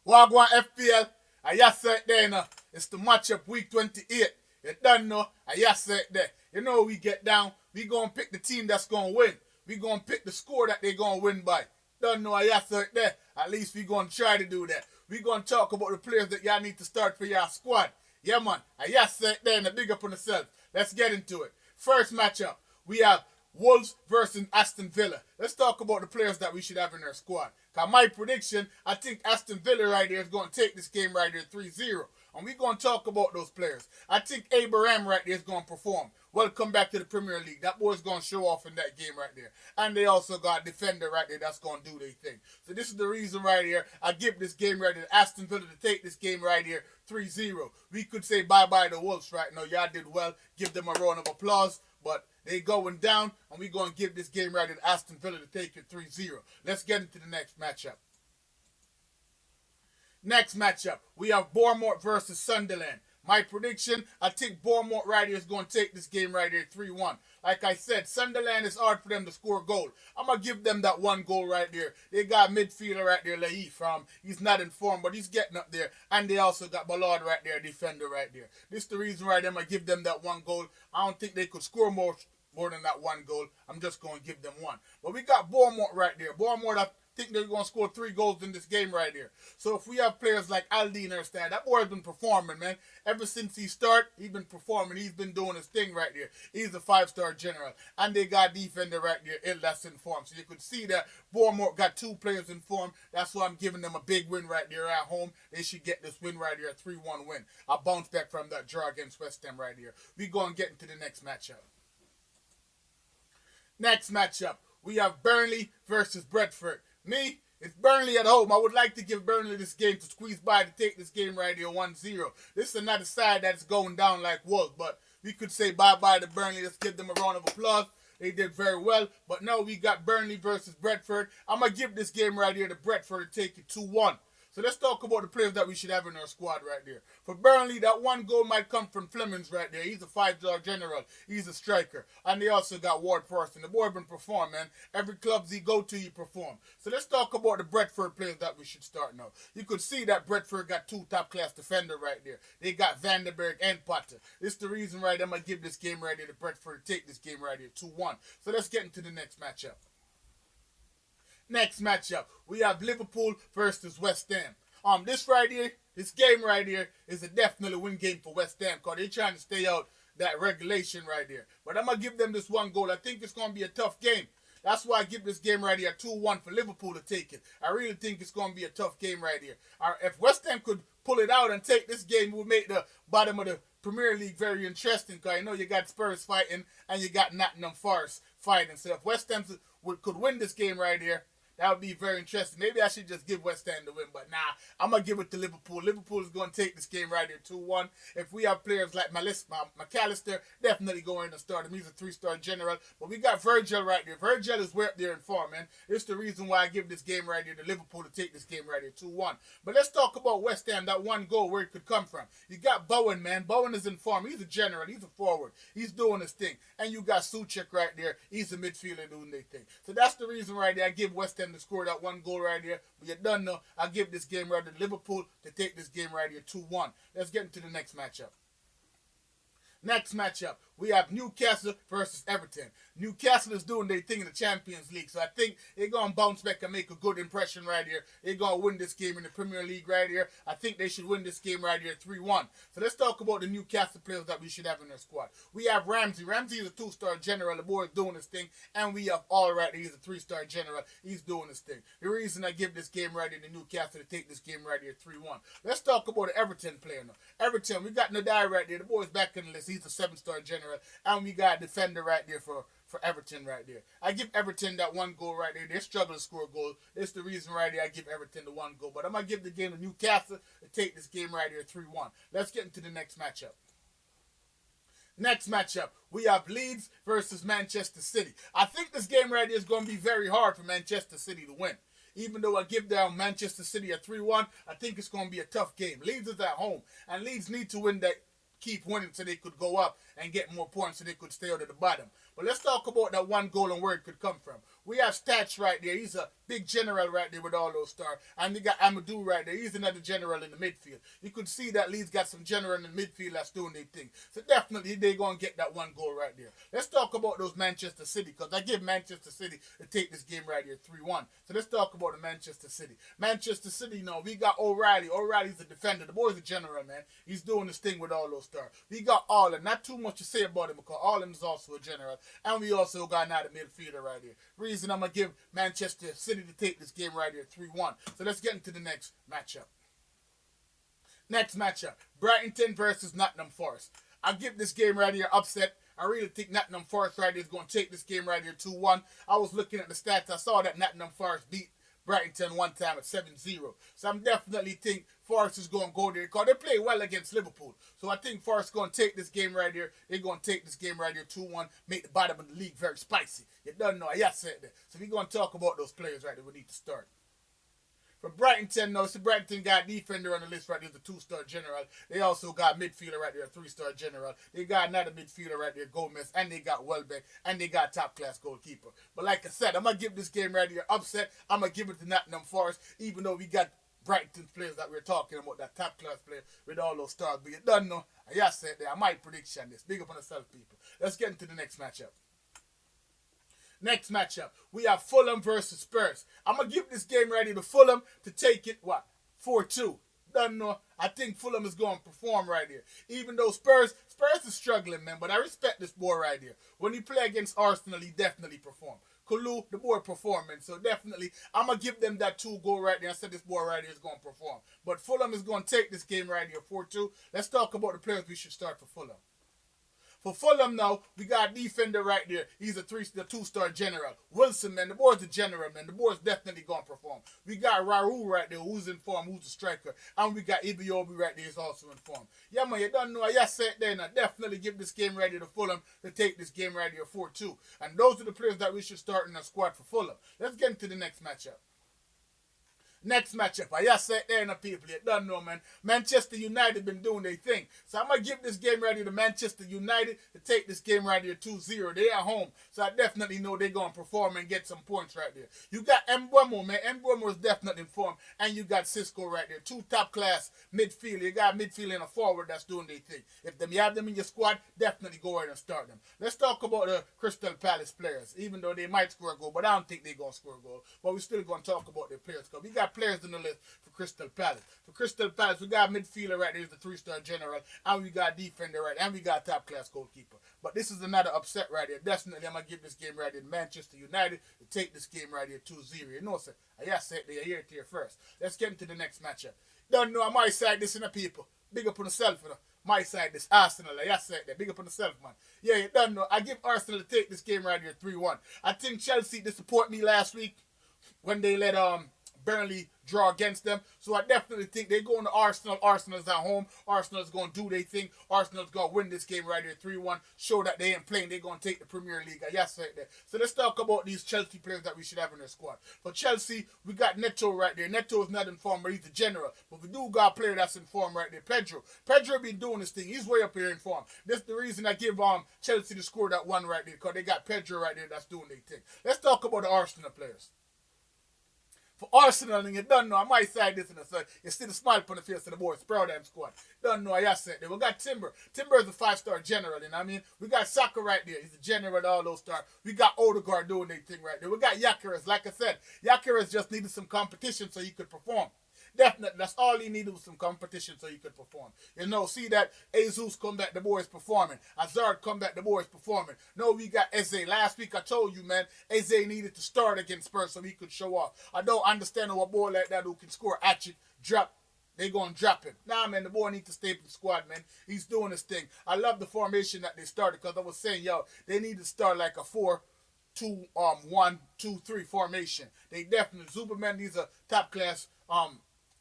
Wagwan FPL, I just said there now. It's the matchup week 28. You done know, I just said there. You know we get down, we gonna pick the team that's gonna win. We gonna pick the score that they gonna win by. Done know I just said there. At least we gonna try to do that. We gonna talk about the players that y'all need to start for your squad. Yeah man, I just said there and big up on yourself. Let's get into it. First matchup, we have Wolves versus Aston Villa. Let's talk about the players that we should have in our squad. Cause my prediction, I think Aston Villa right there is going to take this game right there 3-0. And we're going to talk about those players. I think Abraham right there is going to perform. Welcome back to the Premier League. That boy's going to show off in that game right there. And they also got a defender right there that's going to do their thing. So this is the reason right here I give this game right here to Aston Villa to take this game right here 3-0. We could say bye-bye to Wolves right now. Y'all did well. Give them a round of applause. But they going down, and we're going to give this game right to Aston Villa to take it 3-0. Let's get into the next matchup. Next matchup, we have Bournemouth versus Sunderland. My prediction, I think Bournemouth right here is going to take this game right here 3-1. Like I said, Sunderland is hard for them to score a goal. I'm going to give them that one goal right there. They got midfielder right there, Laif. He's not in form, but he's getting up there. And they also got Ballard right there, defender right there. This is the reason right there I'm going to give them that one goal. I don't think they could score more than that one goal. I'm just going to give them one. But we got Bournemouth right there. Bournemouth, I think they're going to score 3 goals in this game right here. So if we have players like Aldi in our stand, that boy has been performing, man. Ever since he started, he's been performing. He's been doing his thing right there. He's a 5-star general. And they got defender right there, that's in form. So you could see that Bournemouth got 2 players in form. That's why I'm giving them a big win right there at home. They should get this win right here, a 3-1 win. I bounce back from that draw against West Ham right here. We go and get into the next matchup. Next matchup, we have Burnley versus Brentford. Me, it's Burnley at home. I would like to give Burnley this game to squeeze by to take this game right here 1-0. This is another side that's going down like Wolves, but we could say bye-bye to Burnley. Let's give them a round of applause. They did very well, but now we got Burnley versus Brentford. I'm going to give this game right here to Brentford to take it 2-1. So let's talk about the players that we should have in our squad right there. For Burnley, that one goal might come from Flemings right there. He's a 5-star general. He's a striker. And they also got Ward Person. The boy been performing, man. Every clubs he go to, he perform. So let's talk about the Brentford players that we should start now. You could see that Brentford got 2 top-class defenders right there. They got Vandenberg and Potter. This is the reason right I'm going to give this game right here to Brentford to take this game right here 2-1. So let's get into the next matchup. Next matchup, we have Liverpool versus West Ham. This right here, this game right here is a definitely win game for West Ham because they're trying to stay out that regulation right there. But I'm going to give them this one goal. I think it's going to be a tough game. That's why I give this game right here 2-1 for Liverpool to take it. I really think it's going to be a tough game right here. If West Ham could pull it out and take this game, it would make the bottom of the Premier League very interesting because I know you got Spurs fighting and you got Nottingham Forest fighting. So if West Ham could win this game right here, that would be very interesting. Maybe I should just give West Ham the win, but nah, I'm going to give it to Liverpool. Liverpool is going to take this game right here 2-1. If we have players like McAllister, definitely go in and start him. He's a 3-star general. But we got Virgil right there. Virgil is way up there in form, man. It's the reason why I give this game right here to Liverpool to take this game right here 2-1. But let's talk about West Ham, that one goal, where it could come from. You got Bowen, man. Bowen is in form. He's a general. He's a forward. He's doing his thing. And you got Suchek right there. He's a midfielder doing their thing. So that's the reason right there I give West Ham to score that one goal right here. But you're done now. I give this game right to Liverpool to take this game right here 2-1. Let's get into the next matchup. Next matchup, we have Newcastle versus Everton. Newcastle is doing their thing in the Champions League, so I think they're going to bounce back and make a good impression right here. They're going to win this game in the Premier League right here. I think they should win this game right here 3-1. So let's talk about the Newcastle players that we should have in their squad. We have Ramsey. Ramsey is a 2-star general. The boy is doing his thing. And we have All Right. He's a 3-star general. He's doing his thing. The reason I give this game right here to Newcastle to take this game right here 3-1. Let's talk about the Everton player now. Everton, we got Nadai right there. The boy's back in the list. He's a 7-star general. And we got a defender right there for Everton right there. I give Everton that one goal right there. They struggle to score goals. It's the reason right there I give Everton the one goal. But I'm going to give the game to Newcastle to take this game right here 3-1. Let's get into the next matchup. Next matchup, we have Leeds versus Manchester City. I think this game right here is going to be very hard for Manchester City to win. Even though I give down Manchester City a 3-1, I think it's going to be a tough game. Leeds is at home, and Leeds need to win that, keep winning so they could go up and get more points so they could stay out at the bottom. But let's talk about that one goal and where it could come from. We have Stats right there. He's a big general right there with all those stars. And we got Amadou right there. He's another general in the midfield. You could see that Leeds got some general in the midfield that's doing their thing. So definitely they're going to get that one goal right there. Let's talk about those Manchester City, because I give Manchester City to take this game right here 3-1. So let's talk about the Manchester City. Manchester City, you know, we got O'Reilly. O'Reilly's a defender. The boy's a general, man. He's doing this thing with all those stars. We got Allen. Not too much to say about him, because Allen is also a general. And we also got another midfielder right here. Reason I'm going to give Manchester City to take this game right here 3-1. So let's get into the next matchup. Next matchup, Brighton versus Nottingham Forest. I'll give this game right here upset. I really think Nottingham Forest right here is going to take this game right here 2-1. I was looking at the stats. I saw that Nottingham Forest beat Brighton one time at 7-0. So I'm definitely think Forest is going to go there, because they play well against Liverpool. So I think Forest is going to take this game right here. They're going to take this game right here 2-1, make the bottom of the league very spicy. You don't know. I said that. So we're going to talk about those players right there. We need to start. For Brighton, no, so Brighton got defender on the list right there, the 2-star general. They also got midfielder right there, a 3-star general. They got another midfielder right there, Gomez, and they got Welbeck, and they got top-class goalkeeper. But like I said, I'm going to give this game right here upset. I'm going to give it to Nottingham Forest, even though we got Brighton's players that we're talking about, that top-class player with all those stars. But you don't know, I said that, I might prediction this. Big up on yourself, people. Let's get into the next matchup. Next matchup, we have Fulham versus Spurs. I'm going to give this game ready to Fulham to take it, 4-2. Don't know. I think Fulham is going to perform right here. Even though Spurs is struggling, man. But I respect this boy right here. When he play against Arsenal, he definitely perform. Kulu, the boy performing. So definitely, I'm going to give them that 2-goal right there. I said this boy right here is going to perform. But Fulham is going to take this game right here, 4-2. Let's talk about the players we should start for Fulham. For Fulham now, we got a defender right there. He's the 2-star general. Wilson, man, the boy's a general, man. The boy's definitely going to perform. We got Raul right there, who's in form, who's a striker. And we got Ibiobi right there, who's also in form. Yeah, man, you don't know. I said there, and I definitely give this game ready to Fulham to take this game right here 4-2. And those are the players that we should start in our squad for Fulham. Let's get into the next matchup. Next matchup, I said there, and people, you don't know, man. Manchester United been doing their thing. So I'm going to give this game ready to Manchester United to take this game right here 2-0. They at home. So I definitely know they're going to perform and get some points right there. You got Mbeumo, man. Mbeumo is definitely in form. And you got Cisco right there. 2 top-class midfield. You got midfield and a forward that's doing their thing. If you have them in your squad, definitely go ahead and start them. Let's talk about the Crystal Palace players. Even though they might score a goal, but I don't think they're going to score a goal. But we're still going to talk about their players, because we got players on the list for Crystal Palace. For Crystal Palace, we got midfielder right there, the 3-star general, and we got defender right, and we got top-class goalkeeper. But this is another upset right here. Definitely, I'm going to give this game right here to Manchester United to take this game right here 2-0. You know, sir, I said they hear it here first. Let's get into the next matchup. Don't know, on my side, this in the people. Big up on yourself, you know. My side, this Arsenal, I said that. Big up on yourself, man. Yeah, you don't know. I give Arsenal to take this game right here 3-1. I think Chelsea disappointed me last week when they let Burnley draw against them. So I definitely think they're going to Arsenal. Arsenal's at home. Arsenal's going to do their thing. Arsenal's going to win this game right here 3-1. Show that they ain't playing. They're going to take the Premier League. I said that. So let's talk about these Chelsea players that we should have in their squad. For Chelsea, we got Neto right there. Neto is not in form, but he's the general. But we do got a player that's in form right there. Pedro. Pedro been doing this thing. He's way up here in form. That's the reason I give Chelsea to score that one right there, because they got Pedro right there that's doing their thing. Let's talk about the Arsenal players. For Arsenal, and you don't know, I might say this in the sun. You see the smile on the face of the boys, proud of them squad. Don't know, I said that. We got Timber. Timber is a 5-star general, you know what I mean? We got Saka right there. He's a general with all those stars. We got Odegaard doing their thing right there. We got Gyökeres. Like I said, Gyökeres just needed some competition so he could perform. Definitely, that's all he needed was some competition so he could perform. You know, see that Jesus come back, the boy is performing. Hazard come back, the boy is performing. No, we got Eze. Last week I told you, man, Eze needed to start against Spurs so he could show off. I don't understand how a boy like that who can score actually drop. They going to drop him. Nah, man, the boy needs to stay in the squad, man. He's doing his thing. I love the formation that they started, because I was saying, yo, they need to start like a 4-2-1-2-3 formation. They definitely, Zuberman needs a top-class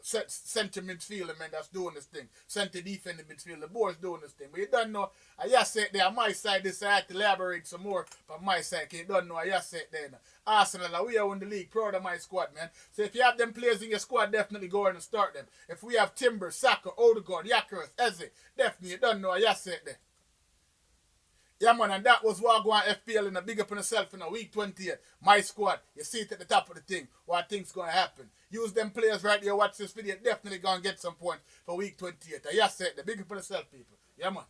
center midfielder, man, that's doing this thing. Center defender midfielder. The boy's doing this thing. But you don't know, I just said there, on my side, this I had to elaborate some more. But on my side, you don't know, I just said there. Arsenal, we are in the league, proud of my squad, man. So if you have them players in your squad, definitely go ahead and start them. If we have Timber, Saka, Odegaard, Gyökeres, Eze, definitely, you don't know, I just said there. Yeah, man, and that was what I go on FPL in a big up on yourself in a week 28. My squad, you see it at the top of the thing, what things going to happen. Use them players right here, watch this video, definitely going to get some points for week 28. And yes, the big up on yourself, people. Yeah, man.